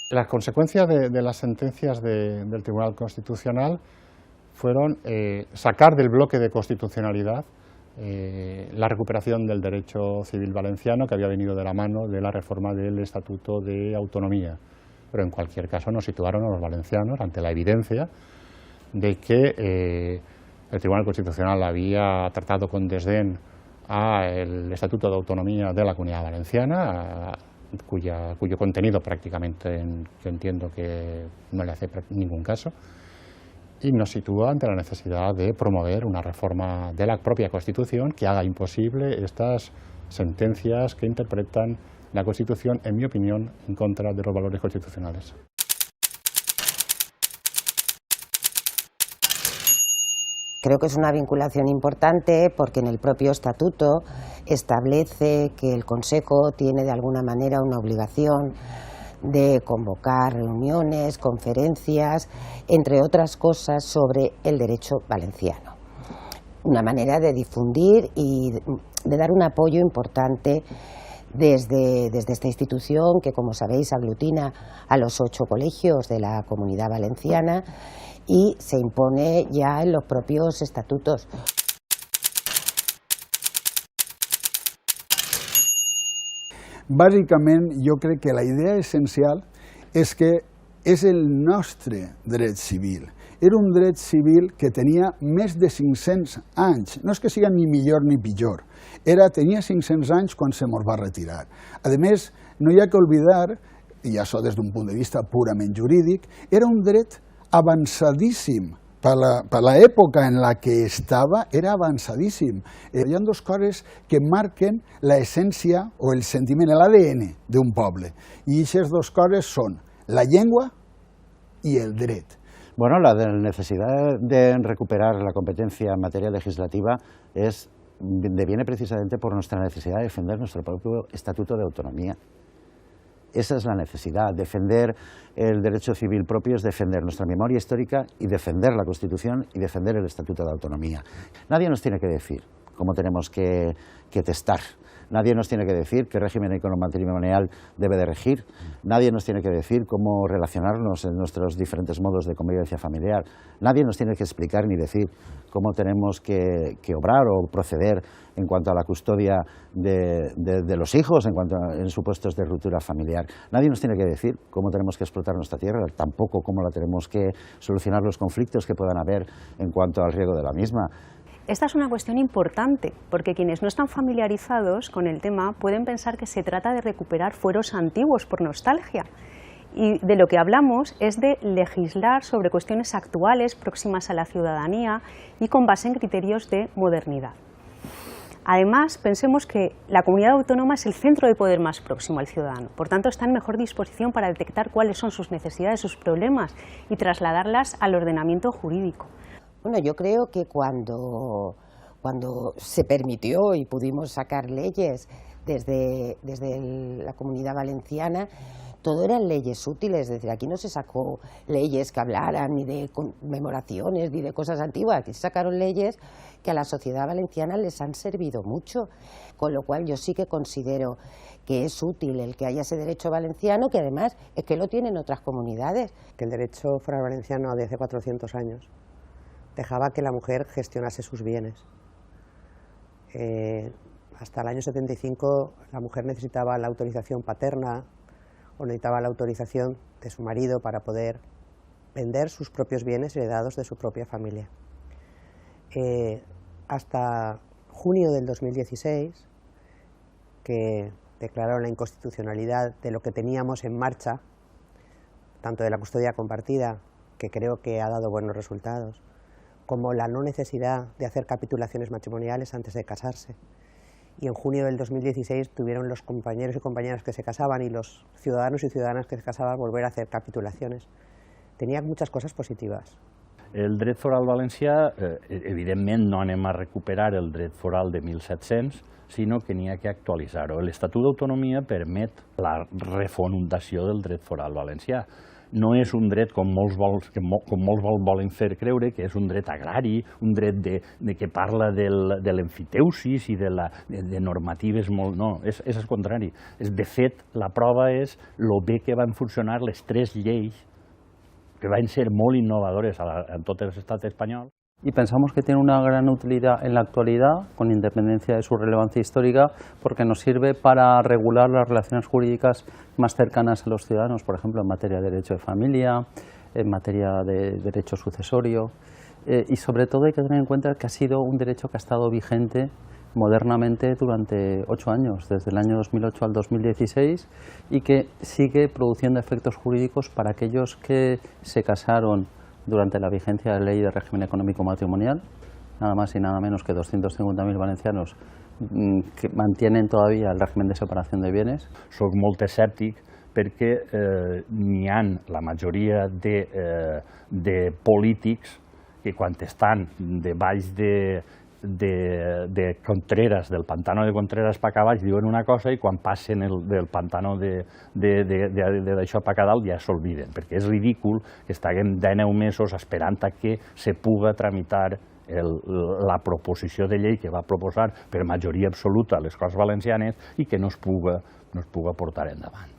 Las consecuencias de las sentencias del Tribunal Constitucional fueron sacar del bloque de constitucionalidad la recuperación del derecho civil valenciano, que había venido de la mano de la reforma del Estatuto de Autonomía. Pero en cualquier caso nos situaron a los valencianos ante la evidencia de que el Tribunal Constitucional había tratado con desdén al Estatuto de Autonomía de la Comunidad Valenciana, cuyo contenido prácticamente yo entiendo que no le hace ningún caso, y nos sitúa ante la necesidad de promover una reforma de la propia Constitución que haga imposible estas sentencias que interpretan la Constitución, en mi opinión, en contra de los valores constitucionales. Creo que es una vinculación importante porque en el propio estatuto establece que el Consejo tiene de alguna manera una obligación de convocar reuniones, conferencias, entre otras cosas sobre el derecho valenciano. Una manera de difundir y de dar un apoyo importante desde esta institución que, como sabéis, aglutina a los 8 colegios de la Comunidad Valenciana y se impone ya en los propios estatutos. Bàsicament, jo crec que la idea essencial és que és el nostre dret civil. Era un dret civil que tenia més de 500 anys. No és que siga ni millor ni pitjor. Tenia 500 anys quan se mos va retirar. A més, no hi ha que oblidar, i això des d'un punt de vista purament jurídic, era un dret avançadíssim. Per l'època en la que estava, era avançadíssim. Hi ha dues coses que marquen l'essència o el sentiment, l'ADN d'un poble. I aquestes dues coses són la llengua y el dret. Bueno, la necesidad de recuperar la competencia en materia legislativa deviene precisamente por nuestra necesidad de defender nuestro propio Estatuto de Autonomía. Esa es la necesidad. Defender el derecho civil propio es defender nuestra memoria histórica y defender la Constitución y defender el Estatuto de Autonomía. Nadie nos tiene que decir cómo tenemos que testar. Nadie nos tiene que decir qué régimen económico-matrimonial debe de regir. Nadie nos tiene que decir cómo relacionarnos en nuestros diferentes modos de convivencia familiar. Nadie nos tiene que explicar ni decir cómo tenemos que obrar o proceder en cuanto a la custodia de los hijos, en supuestos de ruptura familiar. Nadie nos tiene que decir cómo tenemos que explotar nuestra tierra, tampoco cómo la tenemos que solucionar los conflictos que puedan haber en cuanto al riego de la misma. Esta es una cuestión importante, porque quienes no están familiarizados con el tema pueden pensar que se trata de recuperar fueros antiguos por nostalgia. Y de lo que hablamos es de legislar sobre cuestiones actuales, próximas a la ciudadanía y con base en criterios de modernidad. Además, pensemos que la comunidad autónoma es el centro de poder más próximo al ciudadano, por tanto está en mejor disposición para detectar cuáles son sus necesidades, sus problemas y trasladarlas al ordenamiento jurídico. Bueno, yo creo que cuando se permitió y pudimos sacar leyes desde la Comunidad Valenciana, todo eran leyes útiles, es decir, aquí no se sacó leyes que hablaran ni de conmemoraciones ni de cosas antiguas, aquí se sacaron leyes que a la sociedad valenciana les han servido mucho, con lo cual yo sí que considero que es útil el que haya ese derecho valenciano, que además es que lo tienen otras comunidades. Que el derecho foral valenciano de hace 400 años dejaba que la mujer gestionase sus bienes. Hasta el año 75 la mujer necesitaba la autorización paterna o necesitaba la autorización de su marido para poder vender sus propios bienes heredados de su propia familia. Hasta junio del 2016, que declararon la inconstitucionalidad de lo que teníamos en marcha, tanto de la custodia compartida, que creo que ha dado buenos resultados, como la no necesidad de hacer capitulaciones matrimoniales antes de casarse. Y en junio del 2016 tuvieron los compañeros y compañeras que se casaban y los ciudadanos y ciudadanas que se casaban volver a hacer capitulaciones. Tenía muchas cosas positivas. El dret foral valencià, evidentment no anem a recuperar el dret foral de 1700, sinó que n'hi ha que actualitzar-ho. L'Estatut d'Autonomia permet la refundació del dret foral valencià. no és un dret com molts volen fer creure, que és un dret agrari, un dret que parla de l'emfiteusis i de normatives molt... No, és el contrari. De fet, la prova és lo bé que van funcionar les 3 lleis que van ser molt innovadores en tot l'estat espanyol. Y pensamos que tiene una gran utilidad en la actualidad, con independencia de su relevancia histórica, porque nos sirve para regular las relaciones jurídicas más cercanas a los ciudadanos, por ejemplo, en materia de derecho de familia, en materia de derecho sucesorio, y sobre todo hay que tener en cuenta que ha sido un derecho que ha estado vigente modernamente durante 8 años, desde el año 2008 al 2016, y que sigue produciendo efectos jurídicos para aquellos que se casaron durante la vigencia de la Ley de Régimen Económico Matrimonial, nada más y nada menos que 250.000 valencianos que mantienen todavía el régimen de separación de bienes. Soc molt escèptic perquè n'hi ha la majoria de polítics que quan estan debaix de Contreras, del pantano de Contreras per acá baix, diuen una cosa i quan passen del pantano d'això per acá dalt ja s'olviden, perquè és ridícul que estiguem 19 mesos esperant a que se puga tramitar la proposició de llei que va proposar per majoria absoluta a les Corts Valencianes i que no es puga portar endavant.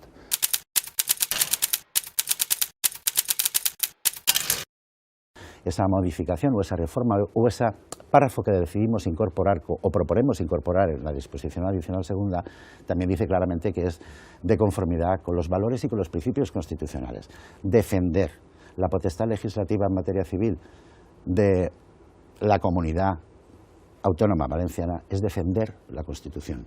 Esa modificación o esa reforma o ese párrafo que decidimos incorporar o proponemos incorporar en la disposición adicional segunda también dice claramente que es de conformidad con los valores y con los principios constitucionales. Defender la potestad legislativa en materia civil de la comunidad autónoma valenciana es defender la Constitución.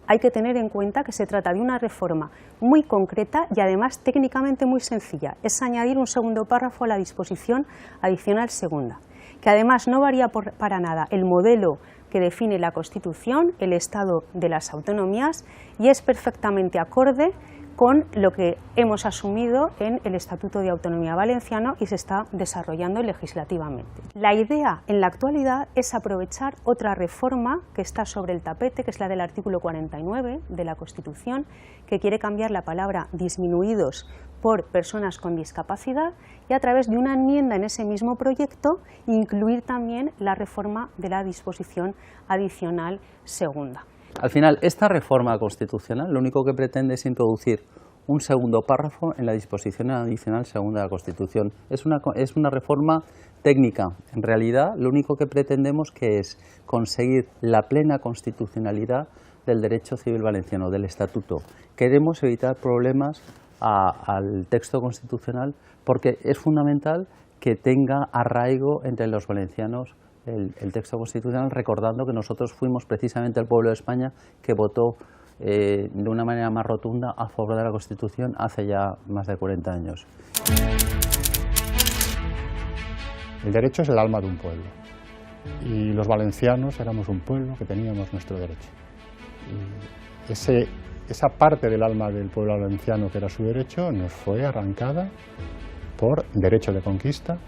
Hay que tener en cuenta que se trata de una reforma muy concreta y además técnicamente muy sencilla. Es añadir un segundo párrafo a la disposición adicional segunda, que además no varía para nada el modelo que define la Constitución, el Estado de las autonomías, y es perfectamente acorde con lo que hemos asumido en el Estatuto de Autonomía Valenciano y se está desarrollando legislativamente. La idea en la actualidad es aprovechar otra reforma que está sobre el tapete, que es la del artículo 49 de la Constitución, que quiere cambiar la palabra disminuidos por personas con discapacidad y a través de una enmienda en ese mismo proyecto incluir también la reforma de la disposición adicional segunda. Al final, esta reforma constitucional lo único que pretende es introducir un segundo párrafo en la disposición adicional segunda de la Constitución. Es una reforma técnica. En realidad, lo único que pretendemos que es conseguir la plena constitucionalidad del derecho civil valenciano, del Estatuto. Queremos evitar problemas al texto constitucional porque es fundamental que tenga arraigo entre los valencianos el texto constitucional, recordando que nosotros fuimos precisamente el pueblo de España que votó de una manera más rotunda a favor de la Constitución hace ya más de 40 años. El derecho es el alma de un pueblo y los valencianos éramos un pueblo que teníamos nuestro derecho. Y esa parte del alma del pueblo valenciano que era su derecho nos fue arrancada por derecho de conquista,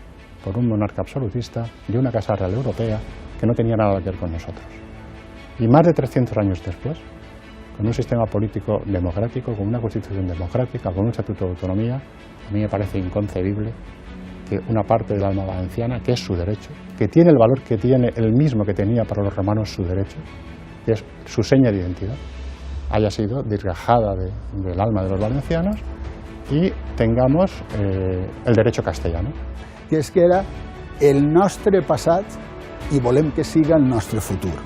por un monarca absolutista de una Casa Real Europea que no tenía nada que ver con nosotros. Y más de 300 años después, con un sistema político democrático, con una constitución democrática, con un estatuto de autonomía, a mí me parece inconcebible que una parte del alma valenciana, que es su derecho, que tiene el valor que tiene el mismo que tenía para los romanos su derecho, que es su seña de identidad, haya sido desgajada del alma de los valencianos y tengamos el derecho castellano. Que és que era el nostre passat i volem que siga el nostre futur.